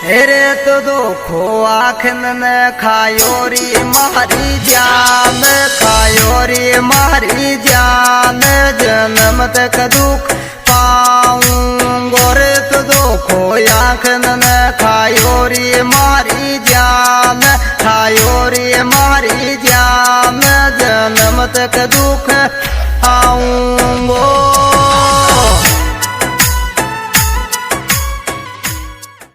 हेरे तो दुखो आखन ने खायो री मारी जान, खायो री मारी जान, जन्म तक दुख पाऊंगो रे तो दुखो आखन ने खायो री मारी जान, खायो री मारी जान, जन्म तक दुख आऊंगो।